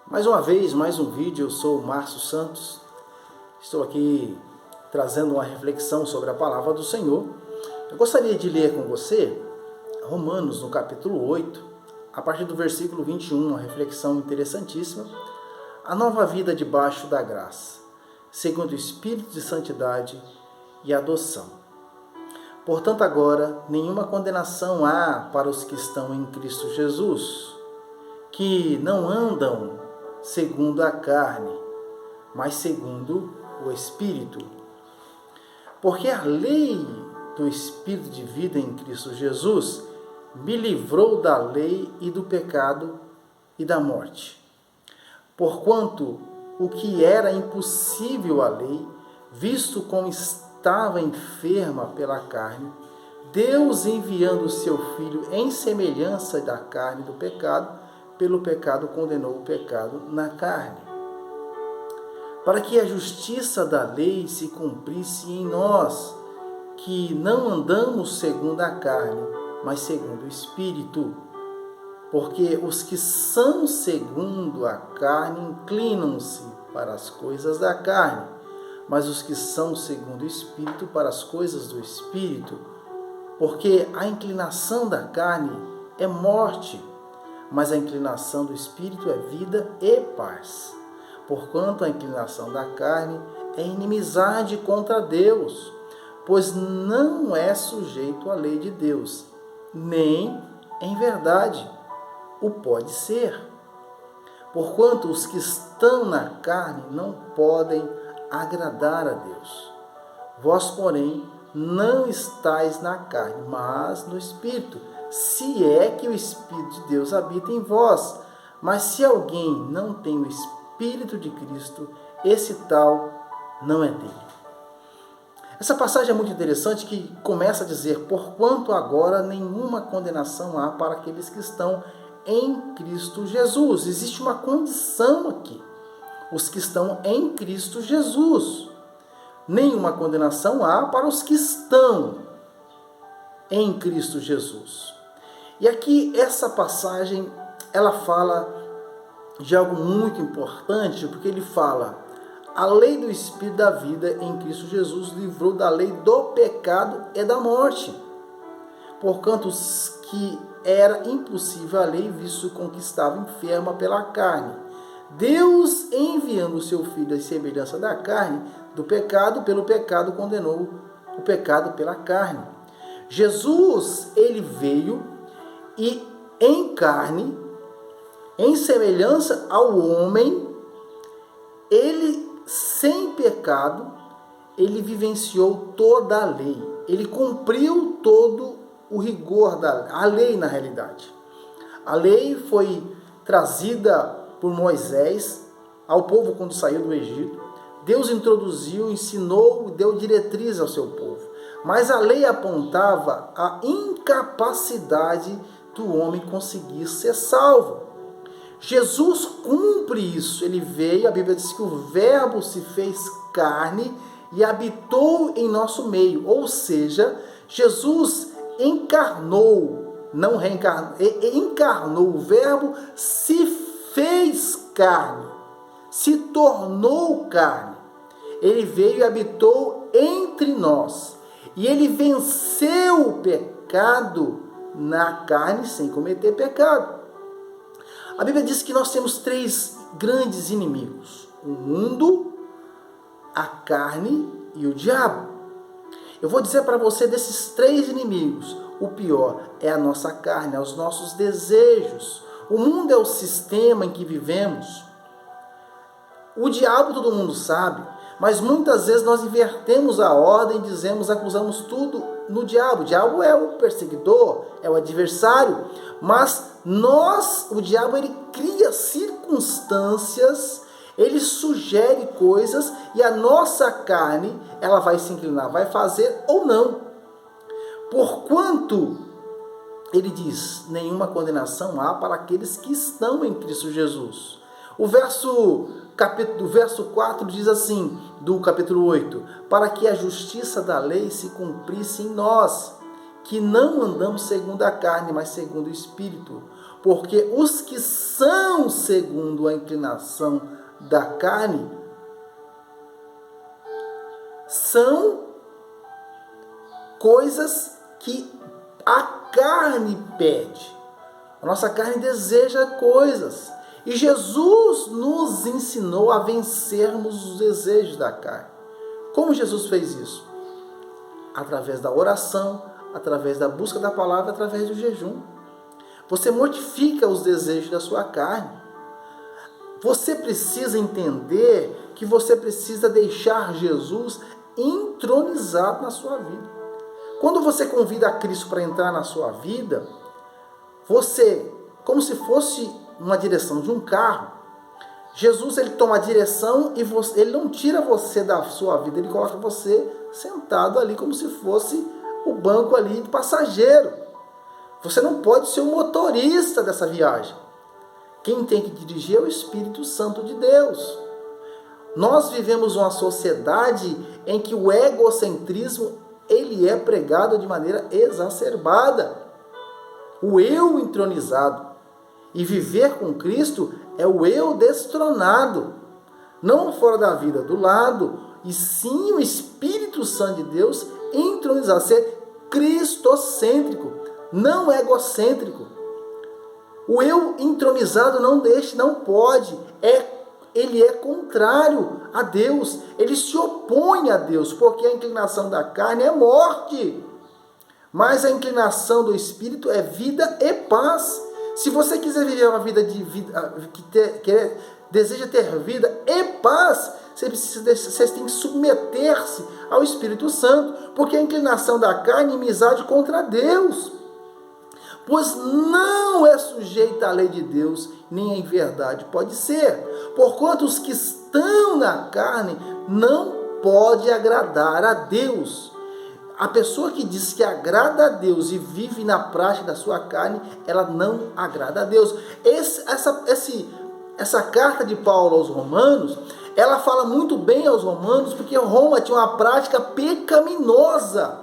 Mais uma vez, mais um vídeo. Eu sou o Márcio Santos. Estou aqui trazendo uma reflexão sobre a palavra do Senhor. Eu gostaria de ler com você Romanos, no capítulo 8, a partir do versículo 21, uma reflexão interessantíssima. A nova vida debaixo da graça, segundo o Espírito de santidade e adoção. Portanto, agora, nenhuma condenação há para os que estão em Cristo Jesus, que não andam segundo a carne, mas segundo o Espírito. Porque a lei do Espírito de vida em Cristo Jesus me livrou da lei e do pecado e da morte. Porquanto o que era impossível à lei, visto como estava enferma pela carne, Deus, enviando o seu Filho em semelhança da carne do pecado, pelo pecado condenou o pecado na carne, para que a justiça da lei se cumprisse em nós, que não andamos segundo a carne, mas segundo o Espírito. Porque os que são segundo a carne inclinam-se para as coisas da carne, mas os que são segundo o Espírito para as coisas do Espírito. Porque a inclinação da carne é morte, mas a inclinação do Espírito é vida e paz. Porquanto a inclinação da carne é inimizade contra Deus, pois não é sujeito à lei de Deus, nem, em verdade, o pode ser. Porquanto os que estão na carne não podem agradar a Deus. Vós, porém, não estáis na carne, mas no Espírito, se é que o Espírito de Deus habita em vós. Mas se alguém não tem o Espírito de Cristo, esse tal não é dele. Essa passagem é muito interessante, que começa a dizer: porquanto agora nenhuma condenação há para aqueles que estão em Cristo Jesus. Existe uma condição aqui: os que estão em Cristo Jesus. Nenhuma condenação há para os que estão em Cristo Jesus. E aqui essa passagem, ela fala de algo muito importante, porque ele fala: a lei do Espírito da vida em Cristo Jesus livrou da lei do pecado e da morte. Porquanto os que era impossível a lei, visto com que estava enferma pela carne, Deus, enviando o seu Filho à semelhança da carne, do pecado, pelo pecado condenou o pecado pela carne. Jesus, ele veio e em carne, em semelhança ao homem, ele sem pecado, ele vivenciou toda a lei. Ele cumpriu todo o rigor a lei na realidade. A lei foi trazida por Moisés ao povo quando saiu do Egito. Deus introduziu, ensinou, deu diretriz ao seu povo. Mas a lei apontava a incapacidade do homem conseguir ser salvo. Jesus cumpre isso. Ele veio, a Bíblia diz que o Verbo se fez carne e habitou em nosso meio. Ou seja, Jesus encarnou, não reencarnou, encarnou. O Verbo se fez carne, se tornou carne. Ele veio e habitou entre nós. E ele venceu o pecado na carne sem cometer pecado. A Bíblia diz que nós temos três grandes inimigos: o mundo, a carne e o diabo. Eu vou dizer para você, desses três inimigos, o pior é a nossa carne, é os nossos desejos. O mundo é o sistema em que vivemos. O diabo todo mundo sabe, mas muitas vezes nós invertemos a ordem, acusamos tudo no diabo. O diabo é o perseguidor, é o adversário, mas o diabo, ele cria circunstâncias, ele sugere coisas e a nossa carne, ela vai se inclinar, vai fazer ou não. Porquanto, ele diz, nenhuma condenação há para aqueles que estão em Cristo Jesus. O verso 4 diz assim, do capítulo 8, para que a justiça da lei se cumprisse em nós, que não andamos segundo a carne, mas segundo o Espírito. porque os que são segundo a inclinação da carne são coisas que a carne pede. A nossa carne deseja coisas. E Jesus nos ensinou a vencermos os desejos da carne. Como Jesus fez isso? Através da oração, através da busca da palavra, através do jejum. Você mortifica os desejos da sua carne. Você precisa entender que você precisa deixar Jesus entronizado na sua vida. Quando você convida a Cristo para entrar na sua vida, você, como se fosse uma direção de um carro, Jesus, ele toma a direção e ele não tira você da sua vida, ele coloca você sentado ali como se fosse o banco ali do passageiro. Você não pode ser o motorista dessa viagem. Quem tem que dirigir é o Espírito Santo de Deus. Nós vivemos uma sociedade em que o egocentrismo ele é pregado de maneira exacerbada. O eu entronizado. E viver com Cristo é o eu destronado. Não fora da vida, do lado. E sim o Espírito Santo de Deus entronizado. Ser cristocêntrico, não egocêntrico. O eu entronizado não pode. Ele é contrário a Deus. Ele se opõe a Deus, porque a inclinação da carne é morte. Mas a inclinação do Espírito é vida e paz. Se você quiser viver uma vida deseja ter vida e paz, você tem que submeter-se ao Espírito Santo, porque a inclinação da carne é inimizade contra Deus, pois não é sujeita à lei de Deus, nem em verdade pode ser, porquanto os que estão na carne não pode agradar a Deus. A pessoa que diz que agrada a Deus e vive na prática da sua carne, ela não agrada a Deus. Essa carta de Paulo aos Romanos, ela fala muito bem aos romanos, porque Roma tinha uma prática pecaminosa.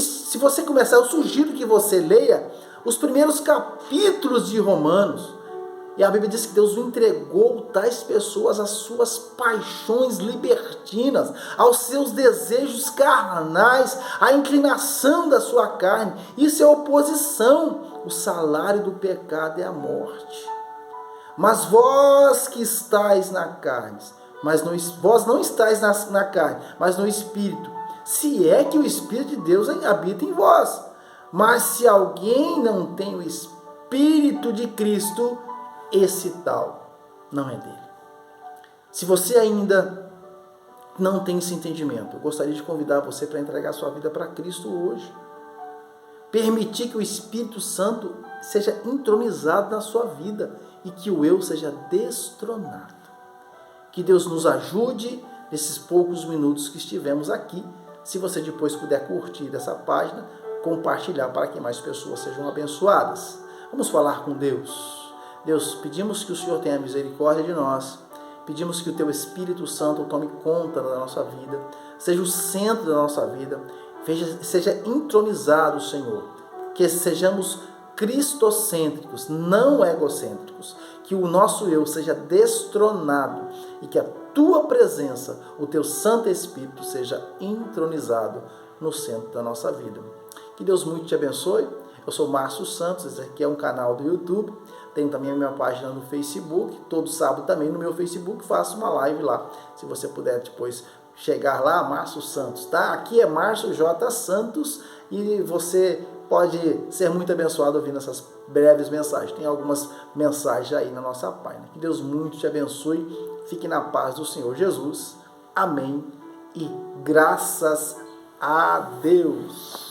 Se você começar, eu sugiro que você leia os primeiros capítulos de Romanos. E a Bíblia diz que Deus entregou tais pessoas às suas paixões libertinas, aos seus desejos carnais, à inclinação da sua carne. Isso é oposição. O salário do pecado é a morte. Mas vós que estáis na carne, vós não estáis na carne, mas no Espírito, se é que o Espírito de Deus habita em vós. Mas se alguém não tem o Espírito de Cristo, esse tal não é dele. Se você ainda não tem esse entendimento, eu gostaria de convidar você para entregar sua vida para Cristo hoje. Permitir que o Espírito Santo seja entronizado na sua vida e que o eu seja destronado. Que Deus nos ajude nesses poucos minutos que estivemos aqui. Se você depois puder curtir essa página, compartilhar para que mais pessoas sejam abençoadas. Vamos falar com Deus. Deus, pedimos que o Senhor tenha misericórdia de nós, pedimos que o Teu Espírito Santo tome conta da nossa vida, seja o centro da nossa vida, seja entronizado, Senhor, que sejamos cristocêntricos, não egocêntricos, que o nosso eu seja destronado e que a Tua presença, o Teu Santo Espírito, seja entronizado no centro da nossa vida. Que Deus muito te abençoe. Eu sou Márcio Santos, esse aqui é um canal do YouTube, tenho também a minha página no Facebook, todo sábado também no meu Facebook faço uma live lá, se você puder depois chegar lá, Márcio Santos, tá? Aqui é Márcio J. Santos e você pode ser muito abençoado ouvindo essas breves mensagens, tem algumas mensagens aí na nossa página. Que Deus muito te abençoe, fique na paz do Senhor Jesus, amém e graças a Deus.